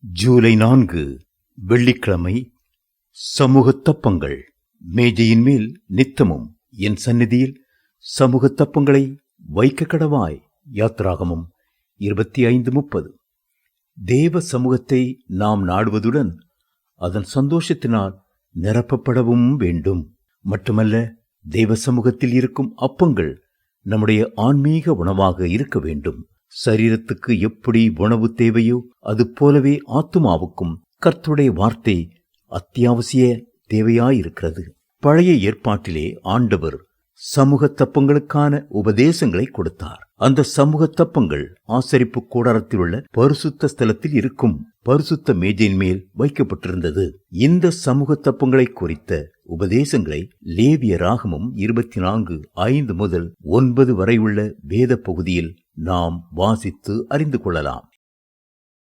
ஜூலை 4 வெள்ளிக்கிழமை. சமூகத்தப்பங்கள். மேஜையின் மேல் நித்தமும் என் சந்நிதியில் சமூகத்தப்பங்களை வைக்க கடவாய். யாத்ராகமம் 25:30. தேவ சமூகத்தை நாம் நாடுவதுடன் அதன் சந்தோஷத்தினால் நிரப்பப்படவும் வேண்டும். மட்டுமல்ல, தேவ சமூகத்தில் இருக்கும் அப்பங்கள் நம்முடைய ஆன்மீக உணவாக இருக்க வேண்டும். சரீரத்துக்கு எப்படி உணவு தேவையோ அது போலவே ஆத்துமாவுக்கும் கர்த்தருடைய வார்த்தை அத்தியாவசிய தேவையாயிருக்கிறது. பழைய ஏற்பாட்டிலே ஆண்டவர் சமூக தப்பங்களுக்கான உபதேசங்களை கொடுத்தார். அந்த சமூக தப்பங்கள் ஆசரிப்பு கூடாரத்தில் உள்ள பரிசுத்த ஸ்தலத்தில் இருக்கும் பரிசுத்த மேஜையின் மேல் வைக்கப்பட்டிருந்தது. இந்த சமூக தப்பங்களை குறித்த உபதேசங்களை லேவியராகமம் 24:5 முதல் 9 வரை உள்ள வேத பகுதியில் நாம் வாசித்து அறிந்து கொள்ளலாம்.